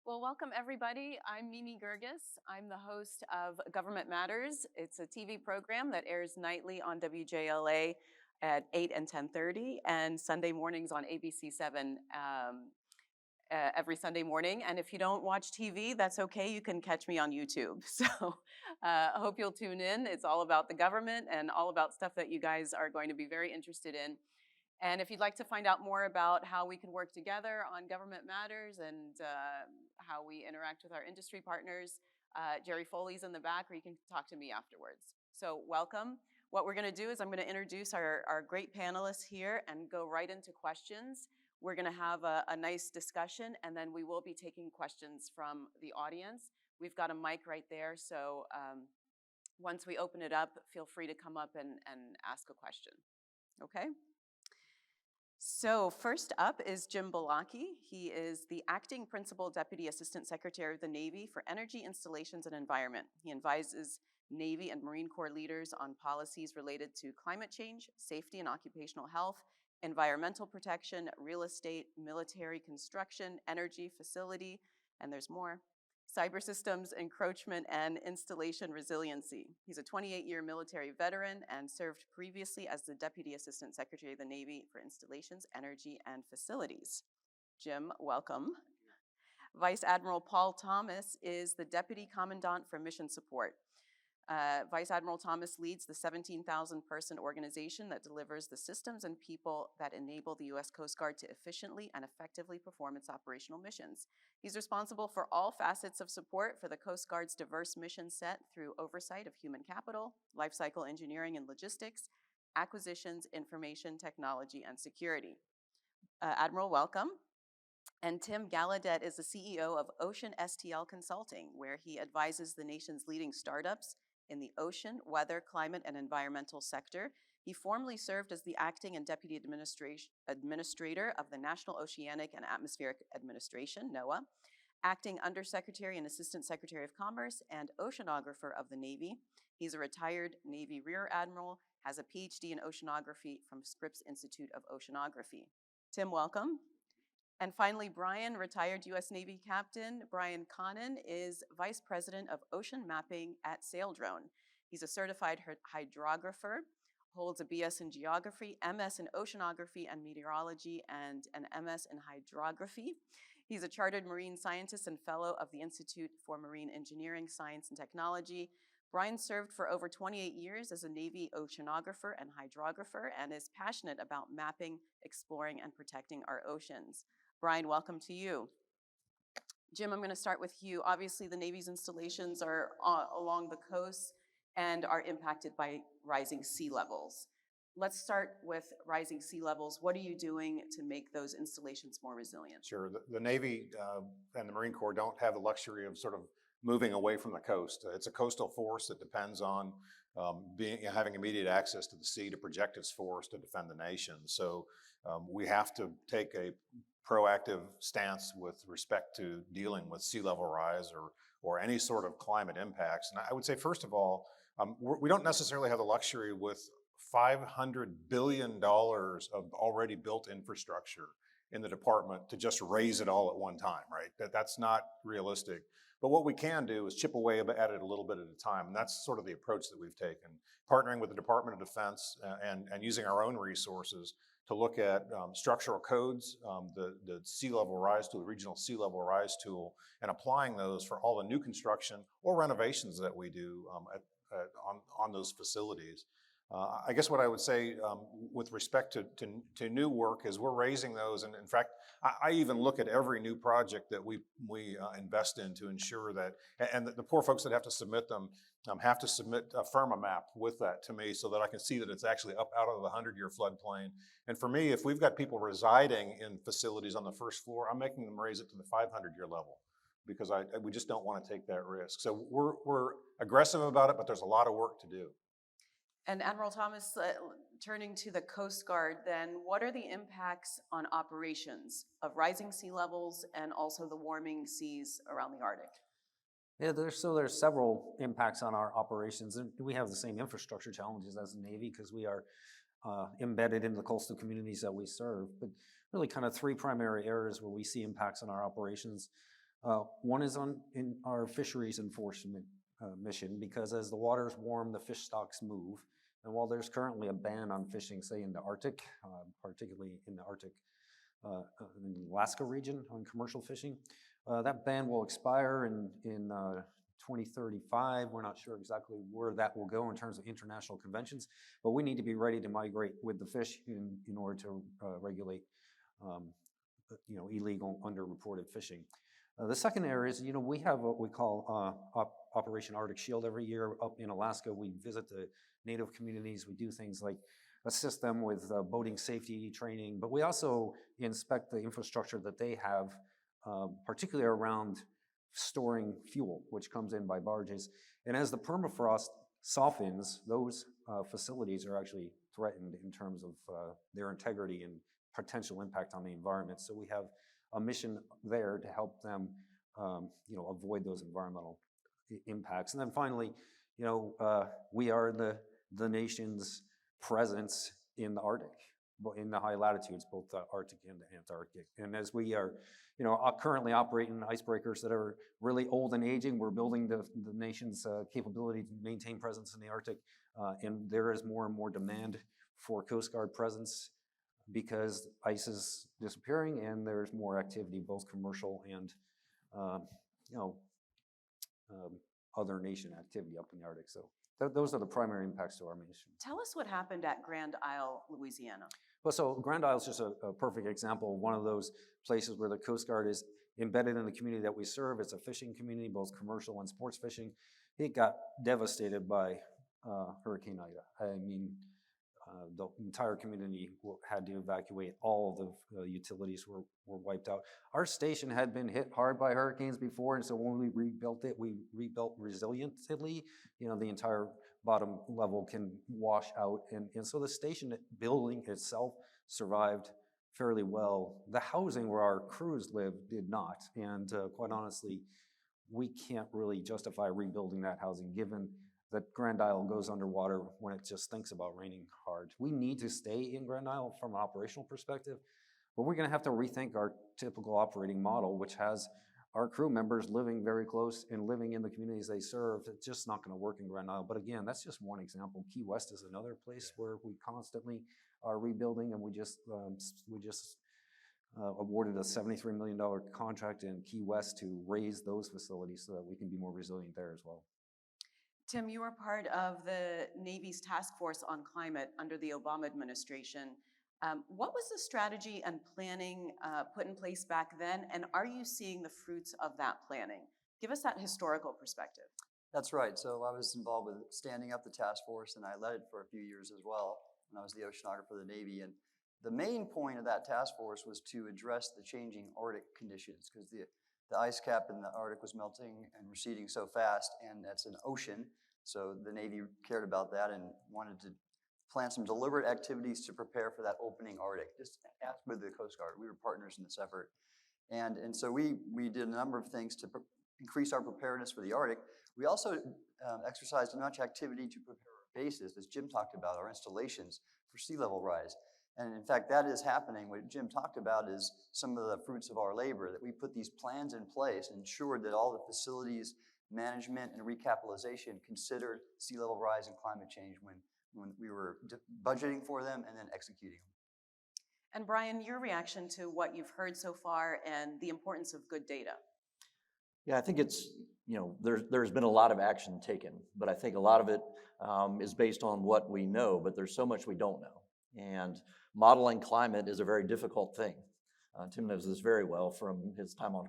Well, welcome everybody. I'm Mimi Gergis. I'm the host of Government Matters. It's a TV program that airs nightly on WJLA at 8 and 10:30 and Sunday mornings on ABC7 every Sunday morning. And if you don't watch TV, that's okay. You can catch me on YouTube. So I hope you'll tune in. It's all about the government and all about stuff that you guys are going to be very interested in. And if you'd like to find out more about how we can work together on government matters and how we interact with our industry partners, Jerry Foley's in the back, or you can talk to me afterwards. So welcome. What we're going to do is I'm going to introduce our great panelists here and go right into questions. We're going to have a nice discussion, and then we will be taking questions from the audience. We've got a mic right there, so once we open it up, feel free to come up and ask a question. Okay? So first up is Jim Balaki. He is the Acting Principal Deputy Assistant Secretary of the Navy for Energy, Installations, and Environment. He advises Navy and Marine Corps leaders on policies related to climate change, safety and occupational health, environmental protection, real estate, military construction, energy, facility, and there's more. Cyber systems, encroachment, and installation resiliency. He's a 28-year military veteran and served previously as the Deputy Assistant Secretary of the Navy for Installations, Energy, and Facilities. Jim, welcome. Vice Admiral Paul Thomas is the Deputy Commandant for Mission Support. Vice Admiral Thomas leads the 17,000-person organization that delivers the systems and people that enable the U.S. Coast Guard to efficiently and effectively perform its operational missions. He's responsible for all facets of support for the Coast Guard's diverse mission set through oversight of human capital, lifecycle engineering and logistics, acquisitions, information technology, and security. Admiral, welcome. And Tim Gallaudet is the CEO of Ocean STL Consulting, where he advises the nation's leading startups in the ocean, weather, climate, and environmental sector. He formerly served as the acting and deputy administrator of the National Oceanic and Atmospheric Administration, NOAA, acting undersecretary and assistant secretary of commerce, and oceanographer of the Navy. He's a retired Navy Rear Admiral, has a PhD in oceanography from Scripps Institute of Oceanography. Tim, welcome. And finally, Brian, retired U.S. Navy Captain Brian Conan, is Vice President of Ocean Mapping at Saildrone. He's a certified hydrographer, holds a BS in Geography, MS in Oceanography and Meteorology, and an MS in Hydrography. He's a chartered marine scientist and fellow of the Institute for Marine Engineering, Science, and Technology. Brian served for over 28 years as a Navy oceanographer and hydrographer and is passionate about mapping, exploring, and protecting our oceans. Brian, welcome to you. Jim, I'm going to start with you. Obviously, the Navy's installations are along the coast and are impacted by rising sea levels. Let's start with rising sea levels. What are you doing to make those installations more resilient? Sure. The Navy and the Marine Corps don't have the luxury of sort of moving away from the coast. It's a coastal force that depends on having immediate access to the sea to project its force to defend the nation. So we have to take a proactive stance with respect to dealing with sea level rise or any sort of climate impacts. And I would say, first of all, we don't necessarily have the luxury with $500 billion of already built infrastructure in the department to just raise it all at one time, right? That's not realistic. But what we can do is chip away at it a little bit at a time. And that's sort of the approach that we've taken, partnering with the Department of Defense and using our own resources to look at structural codes, the sea level rise tool, the regional sea level rise tool, and applying those for all the new construction or renovations that we do on those facilities. I guess what I would say with respect to new work is we're raising those, and in fact, I even look at every new project that we invest in to ensure that, and the poor folks that have to submit them have to submit a FIRMA map with that to me so that I can see that it's actually up out of the 100-year floodplain. And for me, if we've got people residing in facilities on the first floor, I'm making them raise it to the 500-year level because we just don't want to take that risk. So we're aggressive about it, but there's a lot of work to do. And Admiral Thomas, turning to the Coast Guard, then what are the impacts on operations of rising sea levels and also the warming seas around the Arctic? Yeah, there's several impacts on our operations, and we have the same infrastructure challenges as the Navy because we are embedded in the coastal communities that we serve. But really, kind of three primary areas where we see impacts on our operations. One is in our fisheries enforcement mission, because as the waters warm, the fish stocks move. And while there's currently a ban on fishing, say in the Arctic, particularly in the Arctic, in the Alaska region on commercial fishing, that ban will expire in 2035. We're not sure exactly where that will go in terms of international conventions, but we need to be ready to migrate with the fish in order to regulate, illegal, underreported fishing. The second area is, we have what we call Operation Arctic Shield every year up in Alaska. We visit the native communities. We do things like assist them with boating safety training, but we also inspect the infrastructure that they have, particularly around storing fuel, which comes in by barges. And as the permafrost softens, those facilities are actually threatened in terms of their integrity and potential impact on the environment. So we have a mission there to help them, avoid those environmental impacts. And then finally, we are the nation's presence in the Arctic, in the high latitudes, both the Arctic and the Antarctic. And as we are, currently operating icebreakers that are really old and aging, we're building the nation's capability to maintain presence in the Arctic. And there is more and more demand for Coast Guard presence because ice is disappearing and there's more activity, both commercial and, other nation activity up in the Arctic. So those are the primary impacts to our mission. Tell us what happened at Grand Isle, Louisiana. Well, so Grand Isle is just a perfect example of one of those places where the Coast Guard is embedded in the community that we serve. It's a fishing community, both commercial and sports fishing. It got devastated by Hurricane Ida. I mean, the entire community had to evacuate. All of the utilities were wiped out. Our station had been hit hard by hurricanes before, and so when we rebuilt it, we rebuilt resiliently. The entire bottom level can wash out, and so the station building itself survived fairly well. The housing where our crews live did not, and quite honestly, we can't really justify rebuilding that housing given that Grand Isle goes underwater when it just thinks about raining hard. We need to stay in Grand Isle from an operational perspective, but we're going to have to rethink our typical operating model, which has our crew members living very close and living in the communities they serve. It's just not going to work in Grand Isle. But again, that's just one example. Key West is another place where we constantly are rebuilding, and we just awarded a $73 million contract in Key West to raise those facilities so that we can be more resilient there as well. Tim, you were part of the Navy's task force on climate under the Obama administration. What was the strategy and planning put in place back then, and are you seeing the fruits of that planning? Give us that historical perspective. That's right. So I was involved with standing up the task force, and I led it for a few years as well when I was the oceanographer of the Navy. And the main point of that task force was to address the changing Arctic conditions, because the ice cap in the Arctic was melting and receding so fast, and that's an ocean. So the Navy cared about that and wanted to plan some deliberate activities to prepare for that opening Arctic, just as with the Coast Guard. We were partners in this effort. And so we did a number of things to increase our preparedness for the Arctic. We also exercised much activity to prepare our bases, as Jim talked about, our installations for sea level rise. And in fact, that is happening. What Jim talked about is some of the fruits of our labor, that we put these plans in place and ensured that all the facilities management and recapitalization considered sea level rise and climate change when we were budgeting for them and then executing them. And Brian, your reaction to what you've heard so far and the importance of good data. Yeah, I think it's, there's been a lot of action taken, but I think a lot of it is based on what we know, but there's so much we don't know. And modeling climate is a very difficult thing. Tim knows this very well from his time on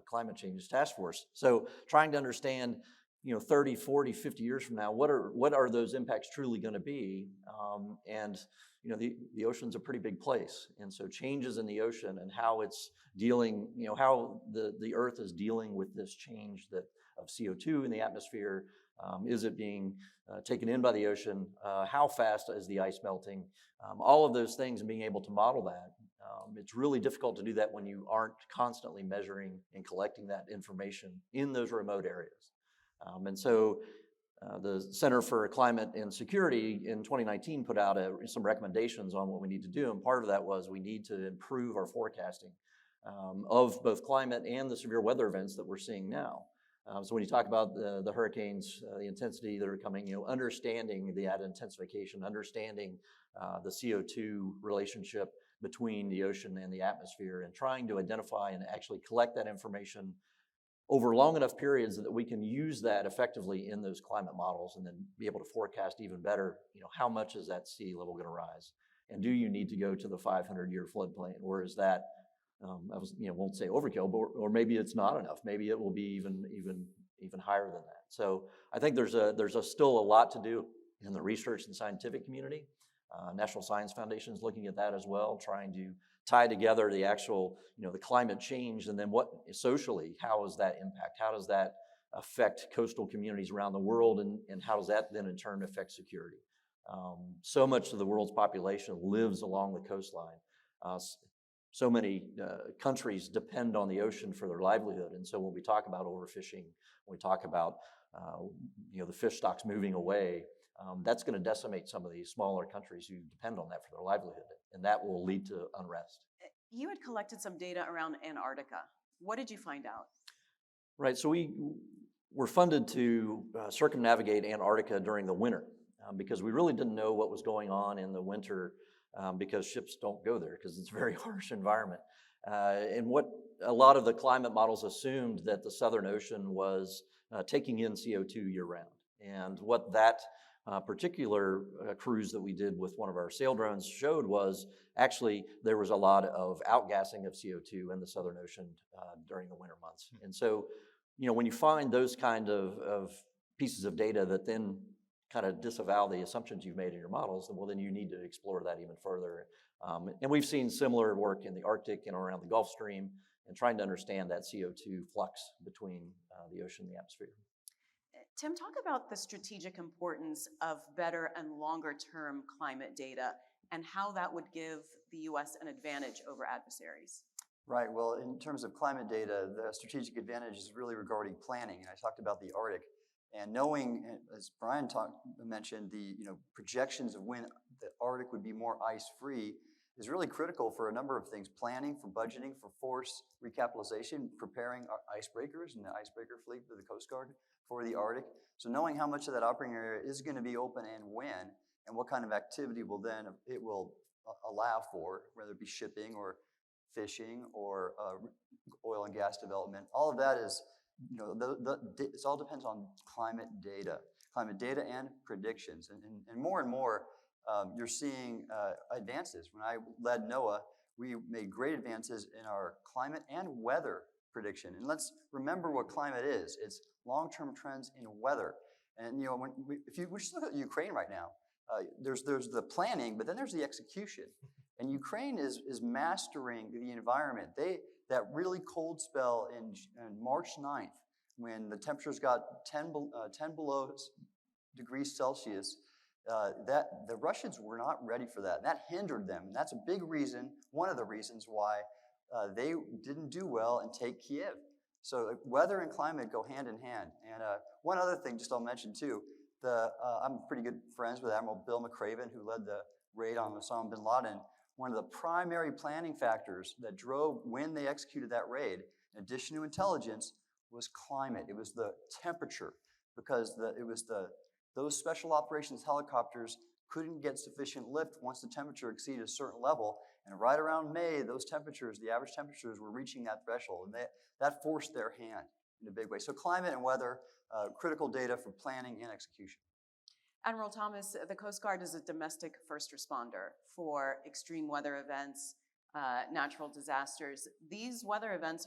climate change task force. So trying to understand, 30, 40, 50 years from now, what are those impacts truly going to be? And the ocean's a pretty big place. And so changes in the ocean and how it's dealing, how the Earth is dealing with this change of CO2 in the atmosphere. Is it being taken in by the ocean? How fast is the ice melting? All of those things and being able to model that. It's really difficult to do that when you aren't constantly measuring and collecting that information in those remote areas. And so the Center for Climate and Security in 2019 put out some recommendations on what we need to do. And part of that was we need to improve our forecasting. of both climate and the severe weather events that we're seeing now. So when you talk about the hurricanes, the intensity that are coming, understanding the added intensification, understanding the CO2 relationship between the ocean and the atmosphere, and trying to identify and actually collect that information over long enough periods that we can use that effectively in those climate models, and then be able to forecast even better, how much is that sea level going to rise? And do you need to go to the 500-year floodplain, or is that, won't say overkill, but or maybe it's not enough. Maybe it will be even higher than that. So I think there's still a lot to do in the research and scientific community. National Science Foundation is looking at that as well, trying to tie together the actual, the climate change, and then what socially, how does that impact? How does that affect coastal communities around the world, and how does that then in turn affect security? So much of the world's population lives along the coastline. So many countries depend on the ocean for their livelihood, and so when we talk about overfishing, when we talk about the fish stocks moving away, that's going to decimate some of these smaller countries who depend on that for their livelihood, and that will lead to unrest. You had collected some data around Antarctica. What did you find out? Right, so we were funded to circumnavigate Antarctica during the winter because we really didn't know what was going on in the winter because ships don't go there because it's a very harsh environment. And what a lot of the climate models assumed that the Southern Ocean was taking in CO2 year-round. And what that particular cruise that we did with one of our sail drones showed was actually there was a lot of outgassing of CO2 in the Southern Ocean during the winter months. And so, when you find those kind of pieces of data that then kind of disavow the assumptions you've made in your models, then you need to explore that even further. And we've seen similar work in the Arctic and around the Gulf Stream, and trying to understand that CO2 flux between the ocean and the atmosphere. Tim, talk about the strategic importance of better and longer term climate data and how that would give the U.S. an advantage over adversaries. Right, well, in terms of climate data, the strategic advantage is really regarding planning. And I talked about the Arctic, and knowing, as Brian mentioned, the projections of when the Arctic would be more ice-free is really critical for a number of things: planning, for budgeting, for force recapitalization, preparing our icebreakers and the icebreaker fleet for the Coast Guard for the Arctic. So knowing how much of that operating area is going to be open and when, and what kind of activity it will allow for, whether it be shipping or fishing or oil and gas development, all of that is, it all depends on climate data and predictions. And more, you're seeing advances. When I led NOAA, we made great advances in our climate and weather prediction. And let's remember what climate is. It's long-term trends in weather. And we just look at Ukraine right now. There's the planning, but then there's the execution. And Ukraine is mastering the environment. That really cold spell in March 9th, when the temperatures got 10 below degrees Celsius, that the Russians were not ready for that. That hindered them. And that's a big reason, one of the reasons why they didn't do well and take Kiev. So weather and climate go hand in hand. And one other thing, just I'll mention too, I'm pretty good friends with Admiral Bill McRaven, who led the raid on Osama bin Laden. One of the primary planning factors that drove when they executed that raid, in addition to intelligence, was climate. It was the temperature, because those special operations helicopters couldn't get sufficient lift once the temperature exceeded a certain level. And right around May, those temperatures, the average temperatures, were reaching that threshold, and that forced their hand in a big way. So climate and weather, critical data for planning and execution. Admiral Thomas, the Coast Guard is a domestic first responder for extreme weather events, natural disasters. These weather events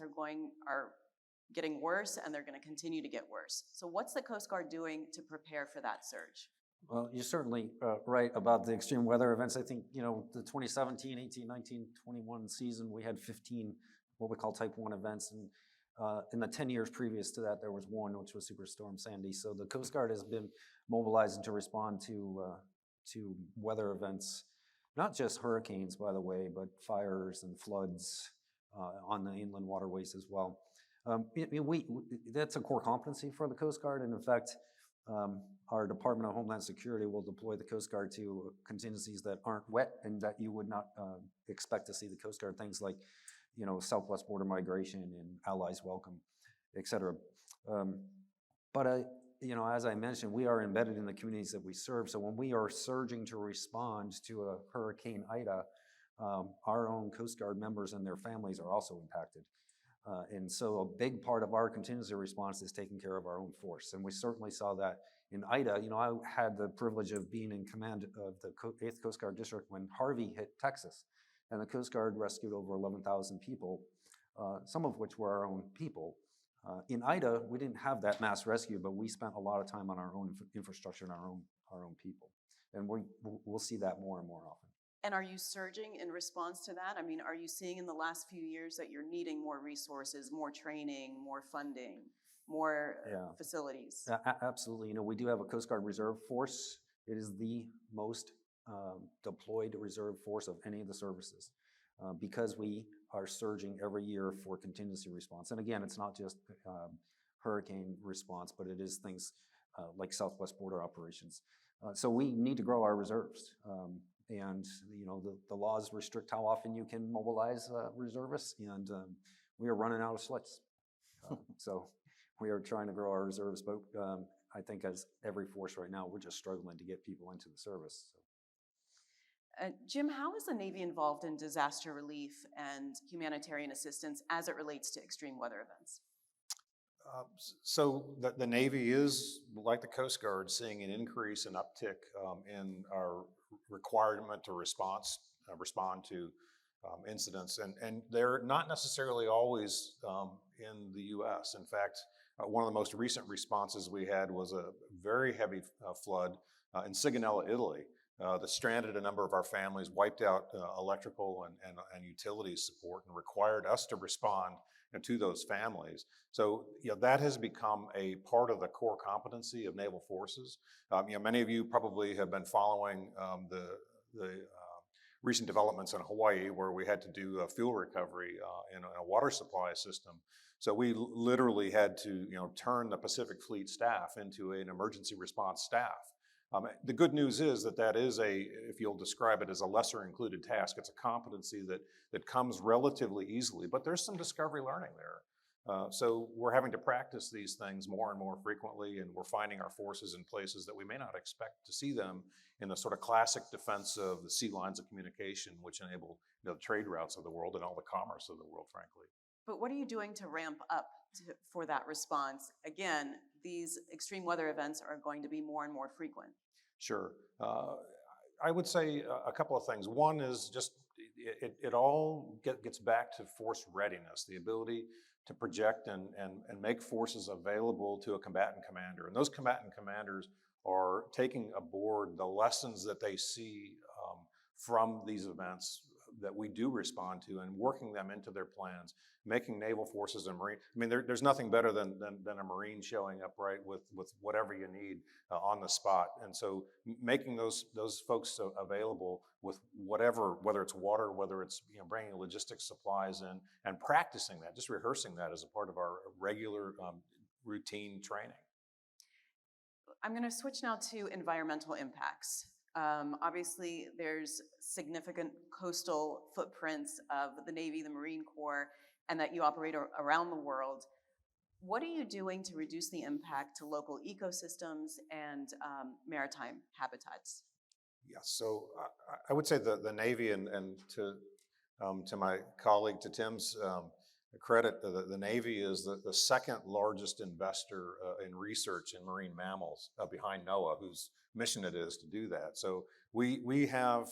are getting worse, and they're going to continue to get worse. So what's the Coast Guard doing to prepare for that surge? Well, you're certainly right about the extreme weather events. I think, the 2017, 18, 19, 21 season, we had 15 what we call type 1 events. And in the 10 years previous to that, there was one, which was Superstorm Sandy. So the Coast Guard has been mobilizing to respond to weather events, not just hurricanes, by the way, but fires and floods on the inland waterways as well. That's a core competency for the Coast Guard. And in fact, our Department of Homeland Security will deploy the Coast Guard to contingencies that aren't wet and that you would not expect to see the Coast Guard. Things like Southwest border migration and allies welcome, et cetera. But as I mentioned, we are embedded in the communities that we serve. So when we are surging to respond to a Hurricane Ida, our own Coast Guard members and their families are also impacted. And so a big part of our contingency response is taking care of our own force. And we certainly saw that in Ida. I had the privilege of being in command of the 8th Coast Guard District when Harvey hit Texas. And the Coast Guard rescued over 11,000 people, some of which were our own people. In Ida, we didn't have that mass rescue, but we spent a lot of time on our own infrastructure and our own people. And we'll see that more and more often. And are you surging in response to that? I mean, are you seeing in the last few years that you're needing more resources, more training, more funding, more facilities? Absolutely. We do have a Coast Guard Reserve Force. It is the most deployed reserve force of any of the services because we are surging every year for contingency response. And again, it's not just hurricane response, but it is things like Southwest border operations. So we need to grow our reserves. And the laws restrict how often you can mobilize reservists, and we are running out of slits. So we are trying to grow our reserves, but I think as every force right now, we're just struggling to get people into the service. So. Jim, how is the Navy involved in disaster relief and humanitarian assistance as it relates to extreme weather events? So the Navy is, like the Coast Guard, seeing an increase in uptick in our requirement to respond to incidents. And they're not necessarily always in the U.S. In fact, one of the most recent responses we had was a very heavy flood in Sigonella, Italy. That stranded a number of our families, wiped out electrical and utilities support, and required us to respond to those families. So that has become a part of the core competency of naval forces. Many of you probably have been following the recent developments in Hawaii, where we had to do fuel recovery in a water supply system. So we literally had to turn the Pacific Fleet staff into an emergency response staff. The good news is that is if you'll describe it as a lesser included task, it's a competency that comes relatively easily, but there's some discovery learning there. So we're having to practice these things more and more frequently, and we're finding our forces in places that we may not expect to see them in the sort of classic defense of the sea lines of communication, which enable the trade routes of the world and all the commerce of the world, frankly. But what are you doing to ramp up for that response? Again, these extreme weather events are going to be more and more frequent. Sure. I would say a couple of things. One is just it all gets back to force readiness, the ability to project and make forces available to a combatant commander. And those combatant commanders are taking aboard the lessons that they see from these events that we do respond to and working them into their plans, making naval forces and Marine. I mean, there's nothing better than a Marine showing up right with whatever you need on the spot. And so making those folks available with whatever, whether it's water, whether it's bringing logistics supplies in, and practicing that, just rehearsing that as a part of our regular routine training. I'm going to switch now to environmental impacts. Obviously, there's significant coastal footprints of the Navy, the Marine Corps, and that you operate around the world. What are you doing to reduce the impact to local ecosystems and maritime habitats? Yeah, so I would say the Navy, and to my colleague, to Tim's credit, the Navy is the second largest investor in research in marine mammals behind NOAA, whose mission it is to do that. So we have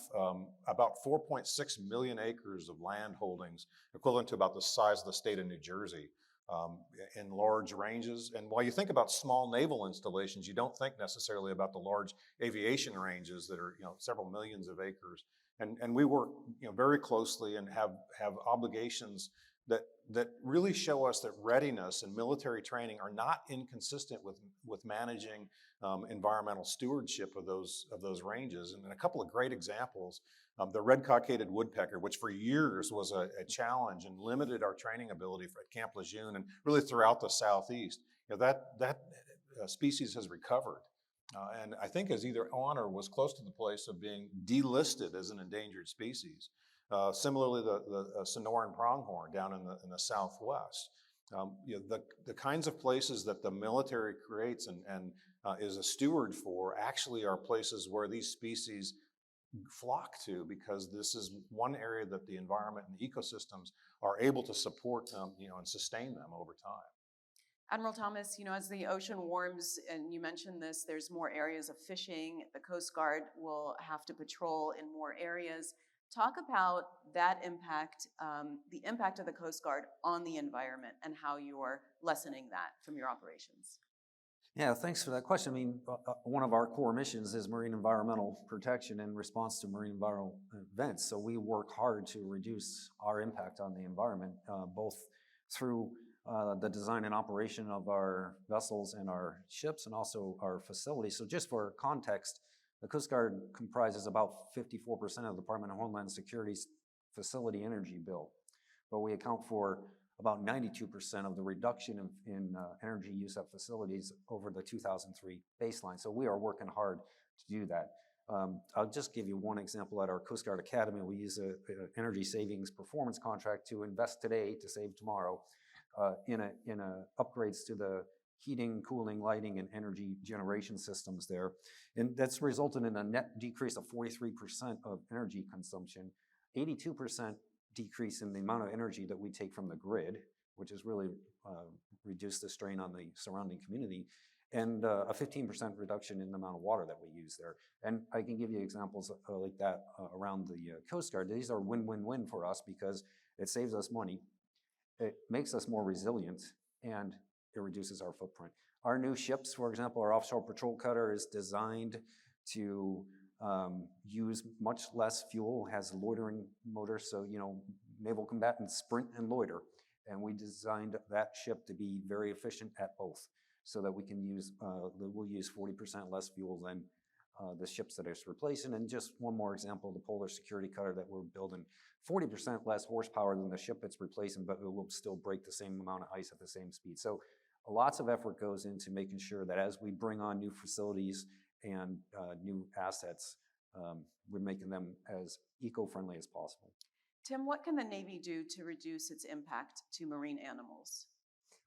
about 4.6 million acres of land holdings, equivalent to about the size of the state of New Jersey, in large ranges. And while you think about small naval installations, you don't think necessarily about the large aviation ranges that are several millions of acres. And we work very closely and have obligations that really show us that readiness and military training are not inconsistent with managing environmental stewardship of those ranges. And a couple of great examples, the red-cockaded woodpecker, which for years was a challenge and limited our training ability at Camp Lejeune and really throughout the Southeast. That species has recovered. And I think is either on or was close to the place of being delisted as an endangered species. Similarly, the Sonoran pronghorn down in the Southwest. The kinds of places that the military creates and is a steward for actually are places where these species flock to, because this is one area that the environment and the ecosystems are able to support them, and sustain them over time. Admiral Thomas, as the ocean warms, and you mentioned this, there's more areas of fishing. The Coast Guard will have to patrol in more areas. Talk about that impact, the impact of the Coast Guard on the environment, and how you're lessening that from your operations. Yeah, thanks for that question. I mean, one of our core missions is marine environmental protection in response to marine environmental events. So we work hard to reduce our impact on the environment, both through the design and operation of our vessels and our ships, and also our facilities. So just for context, the Coast Guard comprises about 54% of the Department of Homeland Security's facility energy bill, but we account for about 92% of the reduction in energy use at facilities over the 2003 baseline. So we are working hard to do that. I'll just give you one example. At our Coast Guard Academy, we use an energy savings performance contract to invest today to save tomorrow in upgrades to the heating, cooling, lighting, and energy generation systems there. And that's resulted in a net decrease of 43% of energy consumption, 82% decrease in the amount of energy that we take from the grid, which has really reduced the strain on the surrounding community, and a 15% reduction in the amount of water that we use there. And I can give you examples like that around the Coast Guard. These are win-win-win for us because it saves us money, it makes us more resilient, and it reduces our footprint. Our new ships, for example, our offshore patrol cutter is designed to use much less fuel, has loitering motors, so naval combatants sprint and loiter, and we designed that ship to be very efficient at both, so that we'll use 40% less fuel than the ships that it's replacing. And just one more example, the Polar Security Cutter that we're building, 40% less horsepower than the ship it's replacing, but it will still break the same amount of ice at the same speed. So lots of effort goes into making sure that as we bring on new facilities and new assets, we're making them as eco-friendly as possible. Tim, what can the Navy do to reduce its impact to marine animals?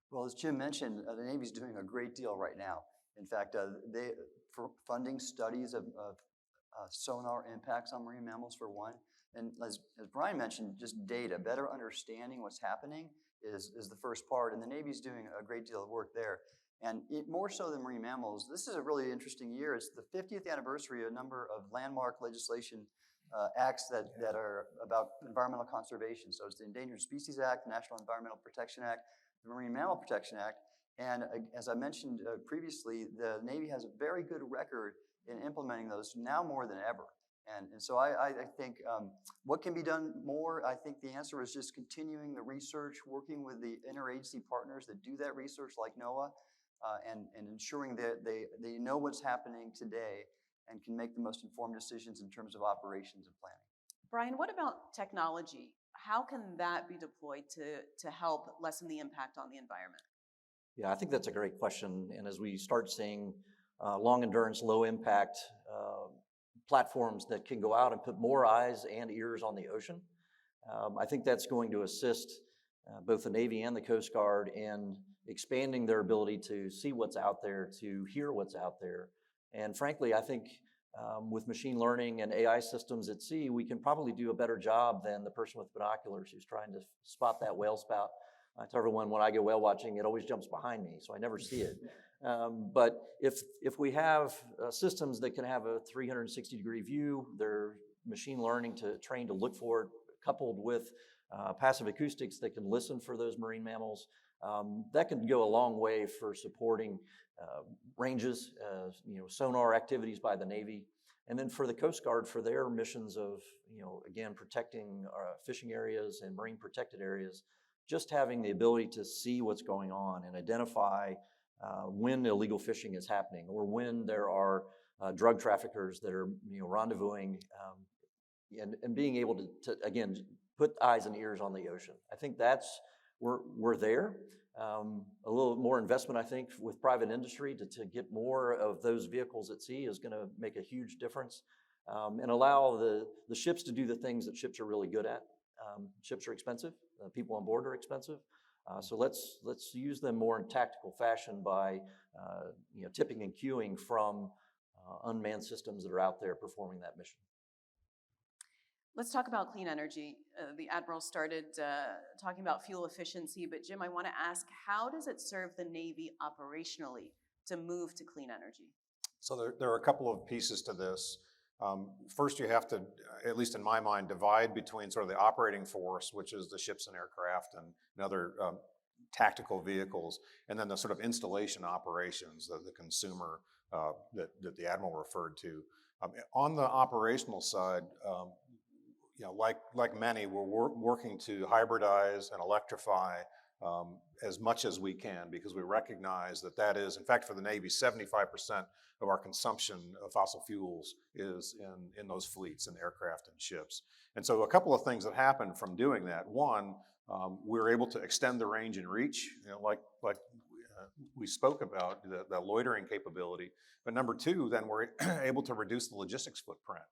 Well, as Jim mentioned, the Navy's doing a great deal right now. In fact, for funding studies of sonar impacts on marine mammals, for one. And as Brian mentioned, just data, better understanding what's happening is the first part. And the Navy's doing a great deal of work there. And more so than marine mammals, this is a really interesting year. It's the 50th anniversary of a number of landmark legislation acts that are about environmental conservation. So it's the Endangered Species Act, the National Environmental Protection Act, the Marine Mammal Protection Act. And as I mentioned previously, the Navy has a very good record in implementing those now more than ever. And so I think what can be done more? I think the answer is just continuing the research, working with the interagency partners that do that research like NOAA, and ensuring that they know what's happening today and can make the most informed decisions in terms of operations and planning. Brian, what about technology? How can that be deployed to help lessen the impact on the environment? Yeah, I think that's a great question. And as we start seeing long endurance, low impact platforms that can go out and put more eyes and ears on the ocean, I think that's going to assist both the Navy and the Coast Guard in expanding their ability to see what's out there, to hear what's out there. And frankly, I think with machine learning and AI systems at sea, we can probably do a better job than the person with binoculars who's trying to spot that whale spout. I tell everyone when I go whale watching, it always jumps behind me, so I never see it. But if we have systems that can have a 360-degree view, they're machine learning trained to look for it, coupled with passive acoustics that can listen for those marine mammals, that can go a long way for supporting ranges, sonar activities by the Navy, and then for the Coast Guard for their missions of, again, protecting our fishing areas and marine protected areas. Just having the ability to see what's going on and identify when illegal fishing is happening, or when there are drug traffickers that are rendezvousing, and being able to again put eyes and ears on the ocean. I think we're there. A little more investment, I think, with private industry to get more of those vehicles at sea is going to make a huge difference. and allow the ships to do the things that ships are really good at. Ships are expensive. People on board are expensive. So let's use them more in tactical fashion by tipping and queuing from unmanned systems that are out there performing that mission. Let's talk about clean energy. The Admiral started talking about fuel efficiency, but Jim, I want to ask, how does it serve the Navy operationally to move to clean energy? So there are a couple of pieces to this. First, you have to, at least in my mind, divide between sort of the operating force, which is the ships and aircraft and other tactical vehicles, and then the sort of installation operations, the consumer that the Admiral referred to. On the operational side, like many, we're working to hybridize and electrify as much as we can, because we recognize that is, in fact, for the Navy, 75% of our consumption of fossil fuels is in those fleets, in aircraft and ships. And so a couple of things that happen from doing that. One, we're able to extend the range and reach, like we spoke about, the loitering capability. But number two, then we're able to reduce the logistics footprint,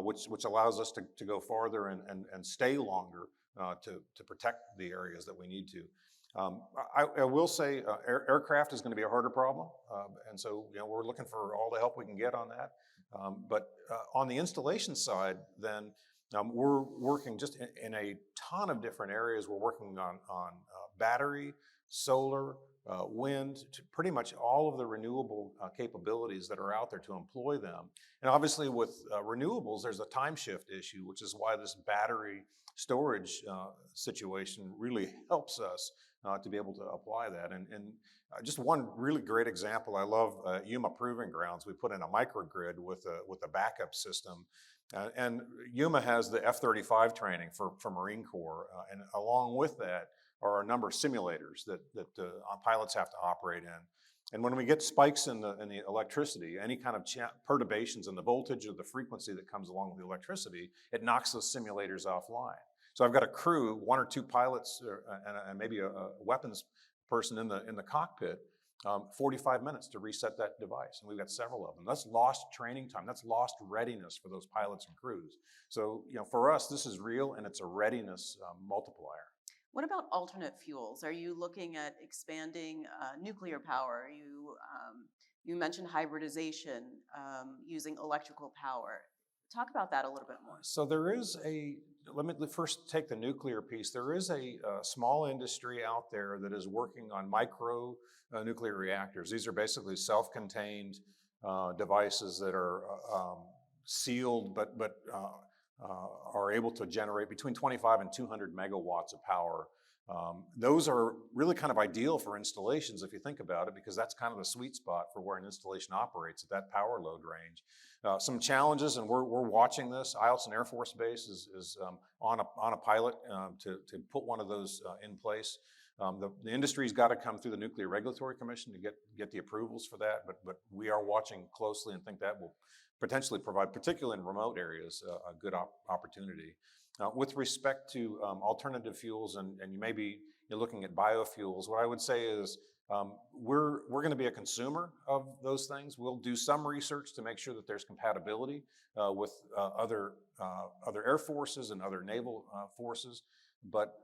which allows us to go farther and stay longer to protect the areas that we need to. I will say aircraft is going to be a harder problem, and so we're looking for all the help we can get on that. But on the installation side, then we're working just in a ton of different areas. We're working on battery, solar, wind, to pretty much all of the renewable capabilities that are out there to employ them. And obviously with renewables, there's a time shift issue, which is why this battery storage situation really helps us to be able to apply that. And just one really great example, I love Yuma Proving Grounds. We put in a microgrid with a backup system. And Yuma has the F-35 training for Marine Corps. And along with that are a number of simulators that pilots have to operate in. And when we get spikes in the electricity, any kind of perturbations in the voltage or the frequency that comes along with the electricity, it knocks those simulators offline. So I've got a crew, one or two pilots and maybe a weapons person in the cockpit, 45 minutes to reset that device. And we've got several of them. That's lost training time. That's lost readiness for those pilots and crews. So for us, this is real, and it's a readiness multiplier. What about alternate fuels? Are you looking at expanding nuclear power? You mentioned hybridization, using electrical power. Talk about that a little bit more. So there is let me first take the nuclear piece. There is a small industry out there that is working on micro nuclear reactors. These are basically self-contained devices that are sealed, but are able to generate between 25 and 200 megawatts of power. Those are really kind of ideal for installations, if you think about it, because that's kind of the sweet spot for where an installation operates at that power load range. Some challenges, and we're watching this. Eielson Air Force Base is on a pilot to put one of those in place. The industry's got to come through the Nuclear Regulatory Commission to get the approvals for that, but we are watching closely and think that will potentially provide, particularly in remote areas, a good opportunity. With respect to alternative fuels, and you may be looking at biofuels, what I would say is we're going to be a consumer of those things. We'll do some research to make sure that there's compatibility with other air forces and other naval forces. But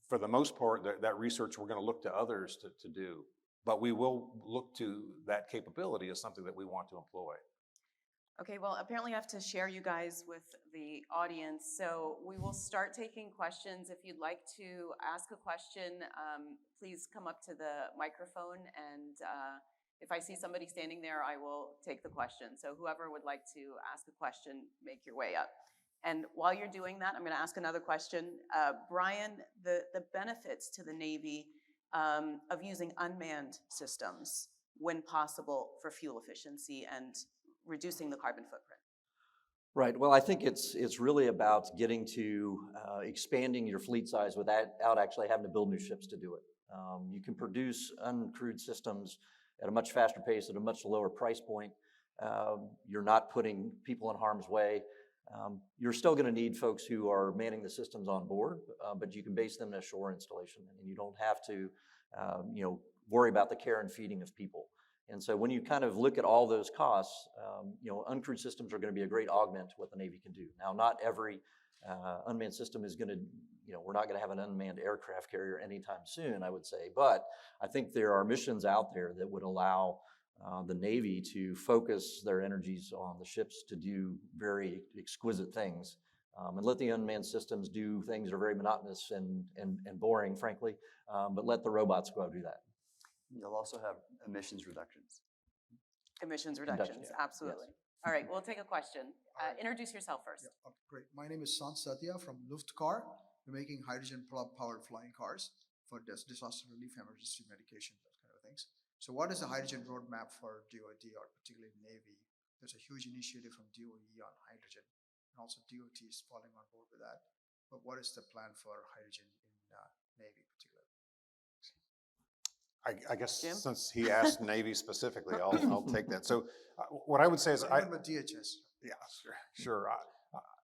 for the most part, that research we're going to look to others to do. But we will look to that capability as something that we want to employ. Okay, well, apparently I have to share you guys with the audience. So we will start taking questions. If you'd like to ask a question, please come up to the microphone. And if I see somebody standing there, I will take the question. So whoever would like to ask a question, make your way up. And while you're doing that, I'm going to ask another question. Brian, the benefits to the Navy of using unmanned systems when possible for fuel efficiency and reducing the carbon footprint. Right. Well, I think it's really about getting to expanding your fleet size without actually having to build new ships to do it. You can produce uncrewed systems at a much faster pace, at a much lower price point. You're not putting people in harm's way. You're still going to need folks who are manning the systems on board, but you can base them in a shore installation, and you don't have to, worry about the care and feeding of people. And so when you kind of look at all those costs, uncrewed systems are going to be a great augment to what the Navy can do. Now, not every unmanned system is going to, we're not going to have an unmanned aircraft carrier anytime soon, I would say. But I think there are missions out there that would allow the Navy to focus their energies on the ships to do very exquisite things, and let the unmanned systems do things that are very monotonous and boring, frankly, but let the robots go out and do that. You'll also have emissions reductions. Emissions reductions, yeah, absolutely. All right, we'll take a question. Introduce yourself first. Yeah, okay, great. My name is Sant Satya from Luftcar. We're making hydrogen-powered flying cars for disaster relief, emergency medication, those kind of things. So what is the hydrogen roadmap for DoD or particularly Navy? There's a huge initiative from DOE on hydrogen, and also DOT is falling on board with that. But what is the plan for hydrogen in Navy particularly? I guess Jim? since he asked Navy specifically, I'll take that. So what I would say is Remember DHS. Yeah, sure.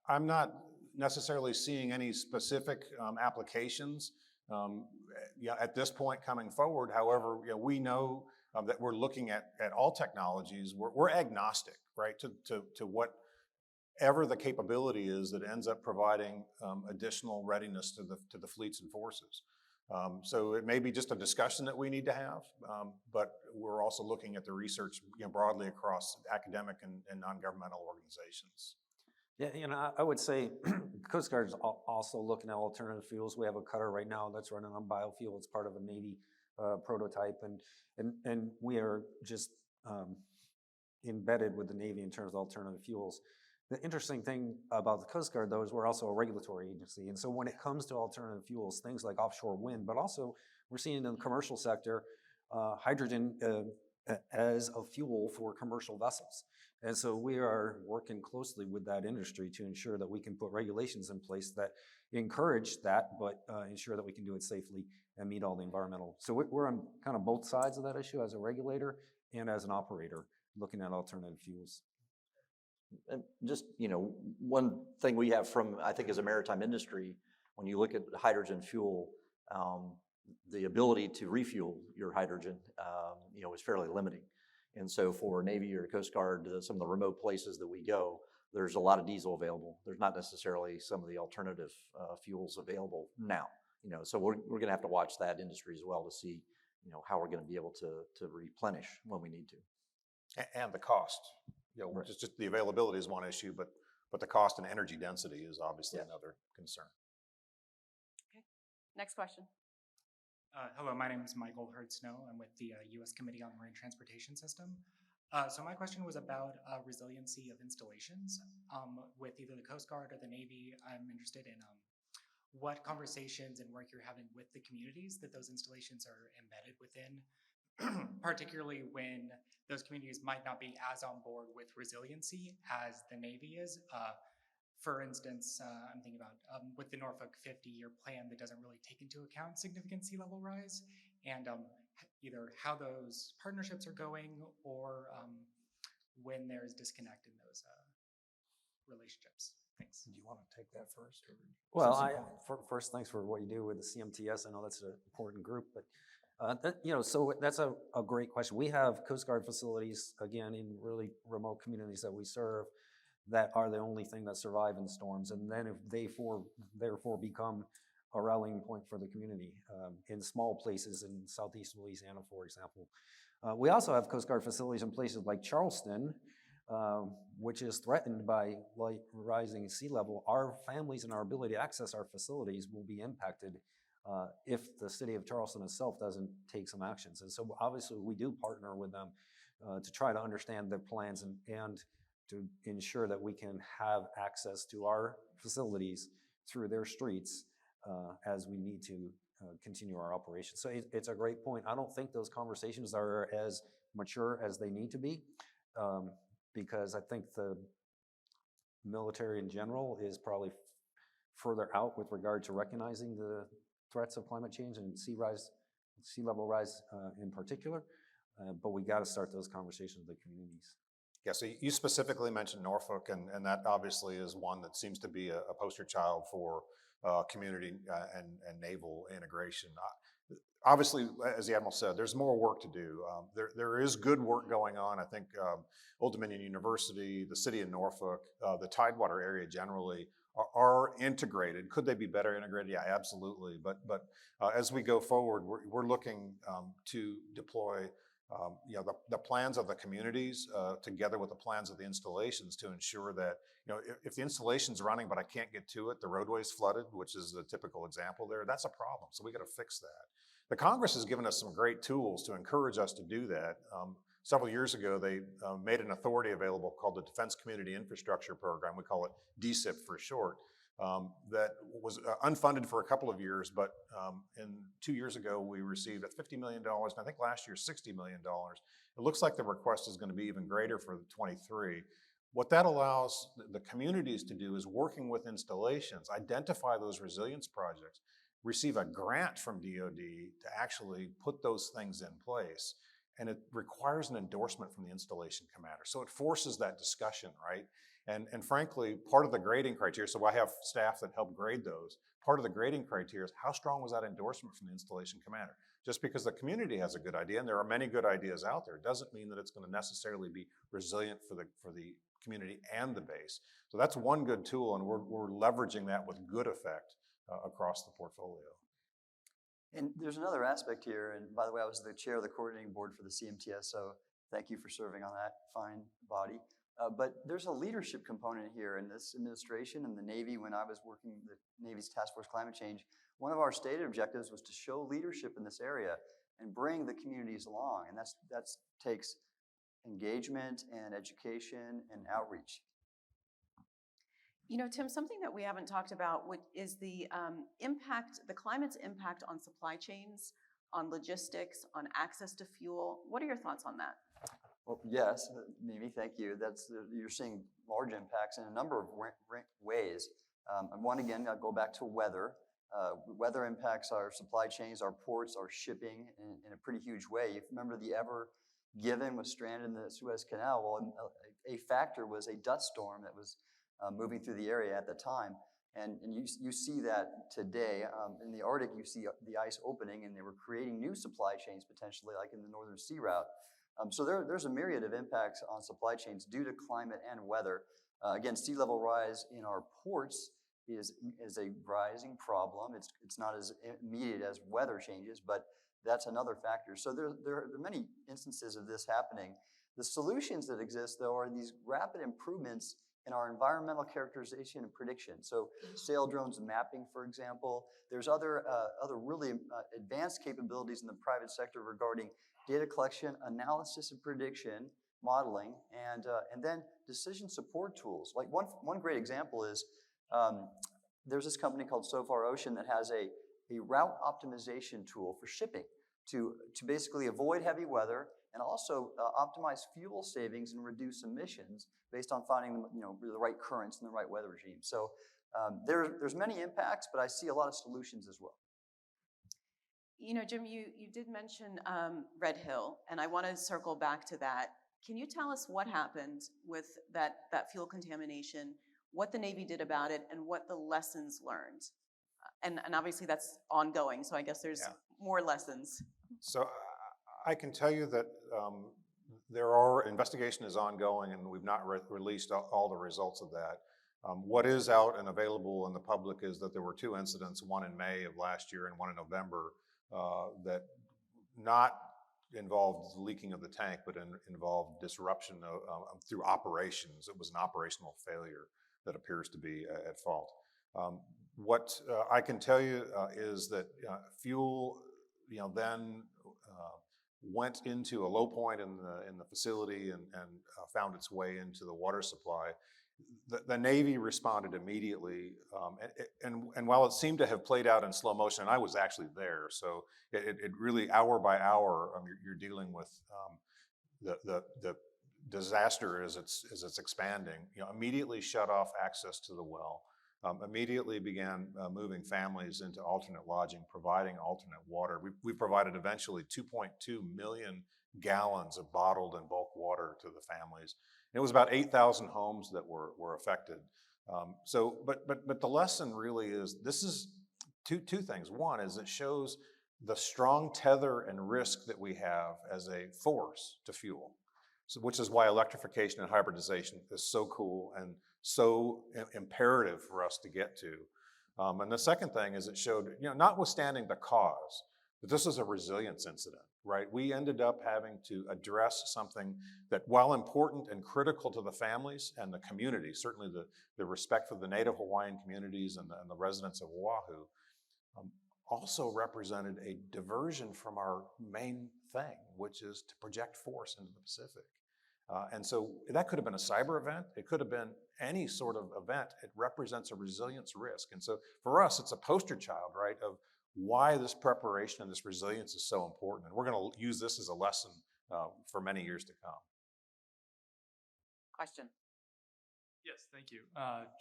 I'm not necessarily seeing any specific applications at this point coming forward. However, we know that we're looking at all technologies. We're agnostic, right, to whatever the capability is that ends up providing additional readiness to the fleets and forces. So it may be just a discussion that we need to have, but we're also looking at the research broadly across academic and non-governmental organizations. Yeah, I would say Coast Guard is also looking at alternative fuels. We have a cutter right now that's running on biofuel. It's part of a Navy prototype, and we are just embedded with the Navy in terms of alternative fuels. The interesting thing about the Coast Guard, though, is we're also a regulatory agency. And so when it comes to alternative fuels, things like offshore wind, but also we're seeing in the commercial sector, hydrogen as a fuel for commercial vessels. And so we are working closely with that industry to ensure that we can put regulations in place that encourage that, but ensure that we can do it safely and meet all the environmental. So we're on kind of both sides of that issue as a regulator and as an operator, looking at alternative fuels. And just, one thing we have from, I think, as a maritime industry, when you look at hydrogen fuel, the ability to refuel your hydrogen, is fairly limiting. And so for Navy or Coast Guard, some of the remote places that we go, there's a lot of diesel available. There's not necessarily some of the alternative fuels available now. So we're going to have to watch that industry as well to see, how we're going to be able to replenish when we need to. And the cost. Right. Just the availability is one issue, but the cost and energy density is obviously another concern. Okay, next question. Hello, my name is Michael Hurd-Snow. I'm with the U.S. Committee on Marine Transportation System. So my question was about resiliency of installations. With either the Coast Guard or the Navy, I'm interested in what conversations and work you're having with the communities that those installations are embedded within, particularly when those communities might not be as on board with resiliency as the Navy is. For instance, I'm thinking about with the Norfolk 50-year plan that doesn't really take into account significant sea level rise, and either how those partnerships are going or when there's disconnect in those relationships. Thanks. Do you want to take that first? Well, first, thanks for what you do with the CMTS. I know that's an important group, but so that's a great question. We have Coast Guard facilities, again, in really remote communities that we serve that are the only thing that survive in storms. And then if they therefore become a rallying point for the community in small places in Southeast Louisiana, for example. We also have Coast Guard facilities in places like Charleston, which is threatened by rising sea level. Our families and our ability to access our facilities will be impacted if the city of Charleston itself doesn't take some actions. And so obviously we do partner with them to try to understand their plans and to ensure that we can have access to our facilities through their streets as we need to continue our operations. So it's a great point. I don't think those conversations are as mature as they need to be because I think the military in general is probably further out with regard to recognizing the threats of climate change and sea level rise in particular. But we got to start those conversations with the communities. Yeah, so you specifically mentioned Norfolk, and that obviously is one that seems to be a poster child for community and naval integration. obviously, as the Admiral said, there's more work to do. There is good work going on. I think Old Dominion University, the city of Norfolk, the Tidewater area generally are integrated. Could they be better integrated? Yeah, absolutely. But as we go forward, we're looking to deploy the plans of the communities together with the plans of the installations to ensure that, if the installation's running but I can't get to it, the roadway's flooded, which is the typical example there, that's a problem. So we got to fix that. The Congress has given us some great tools to encourage us to do that. Several years ago, they made an authority available called the Defense Community Infrastructure Program. We call it DCIP for short. That was unfunded for a couple of years, but 2 years ago, we received $50 million, and I think last year, $60 million. It looks like the request is going to be even greater for 23. What that allows the communities to do is working with installations, identify those resilience projects, receive a grant from DoD to actually put those things in place. And it requires an endorsement from the installation commander. So it forces that discussion, right? And frankly, part of the grading criteria, so I have staff that help grade those, part of the grading criteria is how strong was that endorsement from the installation commander? Just because the community has a good idea, and there are many good ideas out there, doesn't mean that it's going to necessarily be resilient for the community and the base. So that's one good tool, and we're leveraging that with good effect across the portfolio. And there's another aspect here, and by the way, I was the chair of the coordinating board for the CMTS, so thank you for serving on that fine body. But there's a leadership component here in this administration and the Navy. When I was working the Navy's Task Force Climate Change, one of our stated objectives was to show leadership in this area and bring the communities along, and that takes engagement and education and outreach. Tim, something that we haven't talked about is the climate's impact on supply chains, on logistics, on access to fuel. What are your thoughts on that? Well, yes, Mimi, thank you. You're seeing large impacts in a number of ways. And one, again, I'll go back to weather. Weather impacts our supply chains, our ports, our shipping in a pretty huge way. You remember the Ever Given was stranded in the Suez Canal. Well, a factor was a dust storm that was moving through the area at the time. And you see that today. In the Arctic, you see the ice opening, and they were creating new supply chains potentially, like in the Northern Sea Route. So there's a myriad of impacts on supply chains due to climate and weather. Again, sea level rise in our ports is a rising problem. It's not as immediate as weather changes, but that's another factor. So there are many instances of this happening. The solutions that exist, though, are these rapid improvements in our environmental characterization and prediction. So sail drones mapping, for example. There's other really advanced capabilities in the private sector regarding data collection, analysis and prediction, modeling, and then decision support tools. Like one great example is there's this company called SoFar Ocean that has a route optimization tool for shipping to basically avoid heavy weather and also optimize fuel savings and reduce emissions based on finding the right currents and the right weather regime. So there's many impacts, but I see a lot of solutions as well. Jim, you did mention Red Hill, and I want to circle back to that. Can you tell us what happened with that fuel contamination, what the Navy did about it, and what the lessons learned? And obviously that's ongoing, so I guess there's more lessons. So I can tell you that investigation is ongoing, and we've not released all the results of that. What is out and available in the public is that there were 2 incidents, one in May of last year and one in November, that not involved leaking of the tank, but involved disruption through operations. It was an operational failure that appears to be at fault. What I can tell you is that fuel, then went into a low point in the facility and found its way into the water supply. The Navy responded immediately, and while it seemed to have played out in slow motion, and I was actually there, so it really hour by hour you're dealing with the disaster as it's expanding. Immediately shut off access to the well. Immediately began moving families into alternate lodging, providing alternate water. We provided eventually 2.2 million gallons of bottled and bulk water to the families. And it was about 8,000 homes that were affected. But the lesson really is, this is two things. One is it shows the strong tether and risk that we have as a force to fuel. So, which is why electrification and hybridization is so cool and so imperative for us to get to. And the second thing is it showed, notwithstanding the cause, that this is a resilience incident, right? We ended up having to address something that, while important and critical to the families and the community, certainly the respect for the Native Hawaiian communities and the residents of Oahu, also represented a diversion from our main thing, which is to project force into the Pacific. And so that could have been a cyber event. It could have been any sort of event. It represents a resilience risk. And so for us, it's a poster child, right, of why this preparation and this resilience is so important. And we're going to use this as a lesson for many years to come. Question. Yes, thank you.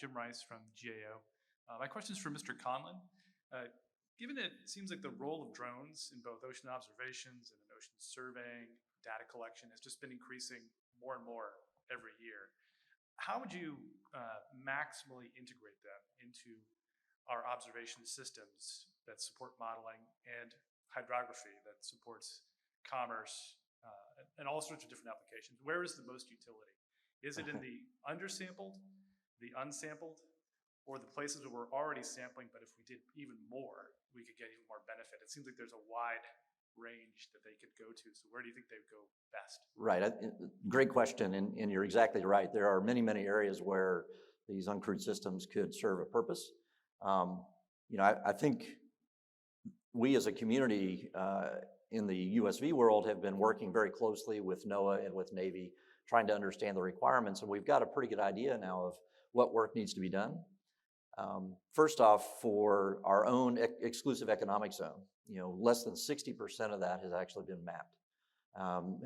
Jim Rice from GAO. My question is for Mr. Conlon. Given that it seems like the role of drones in both ocean observations and in ocean surveying, data collection has just been increasing more and more every year, how would you maximally integrate them into our observation systems that support modeling and hydrography that supports commerce and all sorts of different applications? Where is the most utility? Is it in the undersampled, the unsampled, or the places where we're already sampling, but if we did even more, we could get even more benefit? It seems like there's a wide range that they could go to. So where do you think they would go best? Right, great question, and you're exactly right. There are many, many areas where these uncrewed systems could serve a purpose. I think we as a community in the USV world have been working very closely with NOAA and with Navy, trying to understand the requirements, and we've got a pretty good idea now of what work needs to be done. First off, for our own exclusive economic zone, less than 60% of that has actually been mapped.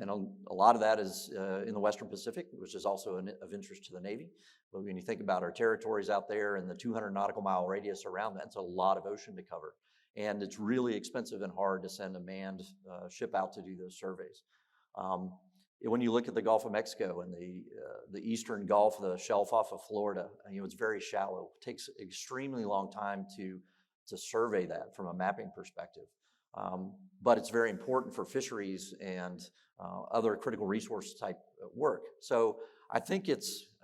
And a lot of that is in the Western Pacific, which is also of interest to the Navy. But when you think about our territories out there and the 200 nautical mile radius around that, it's a lot of ocean to cover. And it's really expensive and hard to send a manned ship out to do those surveys. When you look at the Gulf of Mexico and the Eastern Gulf, the shelf off of Florida, it's very shallow. It takes an extremely long time to survey that from a mapping perspective. But it's very important for fisheries and other critical resource type work. So I think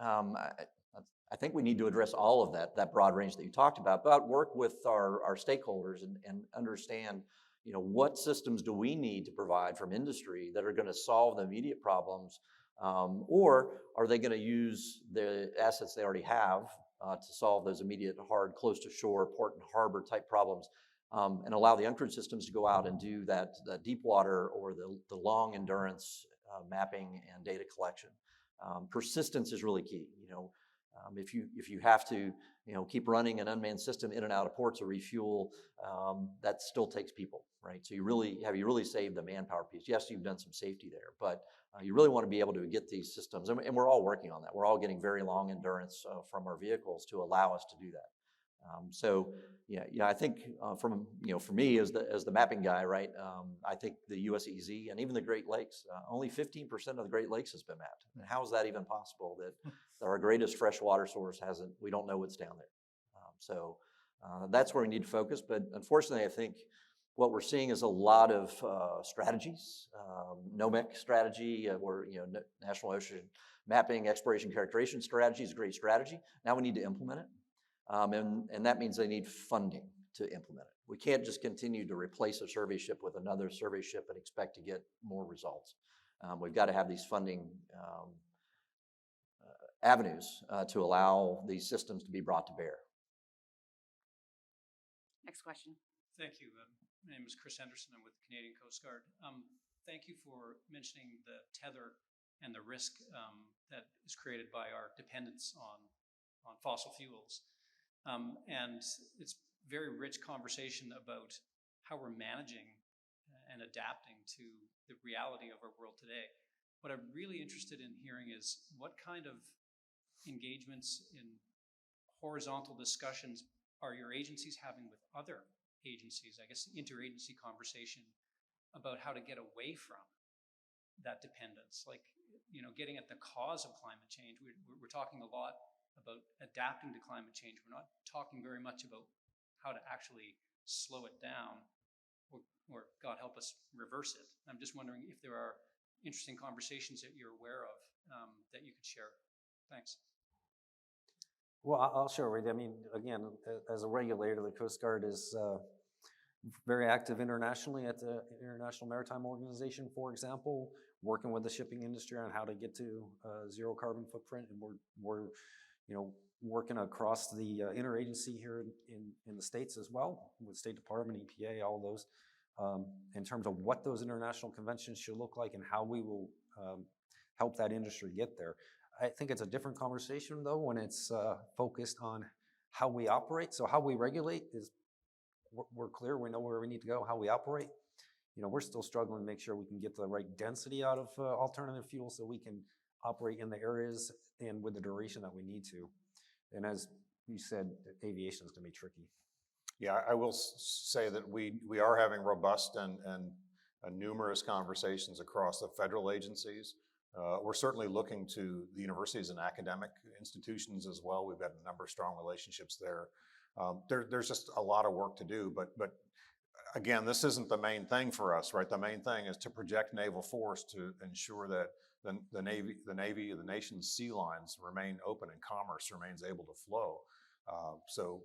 I think we need to address all of that broad range that you talked about, but work with our stakeholders and understand, what systems do we need to provide from industry that are going to solve the immediate problems, or are they going to use the assets they already have to solve those immediate, hard, close to shore, port and harbor type problems, and allow the uncrewed systems to go out and do that deep water or the long endurance mapping and data collection. Persistence is really key. If you have to, keep running an unmanned system in and out of ports to refuel, that still takes people, right? So you really saved the manpower piece. Yes, you've done some safety there, but you really want to be able to get these systems, and we're all working on that. We're all getting very long endurance from our vehicles to allow us to do that. I think for me as the mapping guy, right? I think the USEZ and even the Great Lakes, only 15% of the Great Lakes has been mapped. And how is that even possible that our greatest freshwater source hasn't? We don't know what's down there. That's where we need to focus. But unfortunately, I think what we're seeing is a lot of strategies, NOMEC strategy, or National Ocean Mapping Exploration Characterization Strategy is a great strategy. Now we need to implement it. And that means they need funding to implement it. We can't just continue to replace a survey ship with another survey ship and expect to get more results. We've got to have these funding avenues to allow these systems to be brought to bear. Next question. Thank you. My name is Chris Henderson. I'm with the Canadian Coast Guard. Thank you for mentioning the tether and the risk that is created by our dependence on fossil fuels. And it's very rich conversation about how we're managing and adapting to the reality of our world today. What I'm really interested in hearing is what kind of engagements in horizontal discussions are your agencies having with other agencies, I guess interagency conversation about how to get away from that dependence, like, getting at the cause of climate change. We're talking a lot about adapting to climate change. We're not talking very much about how to actually slow it down or God help us, reverse it. I'm just wondering if there are interesting conversations that you're aware of that you could share. Thanks. Well, I'll share with you. I mean, again, as a regulator, the Coast Guard is very active internationally at the International Maritime Organization, for example, working with the shipping industry on how to get to zero carbon footprint. And we're working across the interagency here in the States as well, with State Department, EPA, all those, in terms of what those international conventions should look like and how we will help that industry get there. I think it's a different conversation, though, when it's focused on how we operate. So how we regulate is, we're clear, we know where we need to go. How we operate, we're still struggling to make sure we can get the right density out of alternative fuel so we can operate in the areas and with the duration that we need to. And as you said, aviation is going to be tricky. Yeah, I will say that we are having robust and numerous conversations across the federal agencies. We're certainly looking to the universities and academic institutions as well. We've got a number of strong relationships there. There's just a lot of work to do, but again, this isn't the main thing for us, right? The main thing is to project naval force to ensure that the Navy, the nation's sea lines remain open and commerce remains able to flow. So,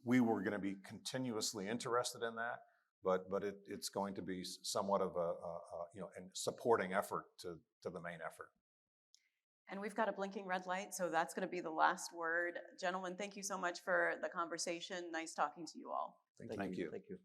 we were going to be continuously interested in that, but it's going to be somewhat of a supporting effort to the main effort. And we've got a blinking red light, so that's going to be the last word. Gentlemen, thank you so much for the conversation. Nice talking to you all. Thank you. Thank you.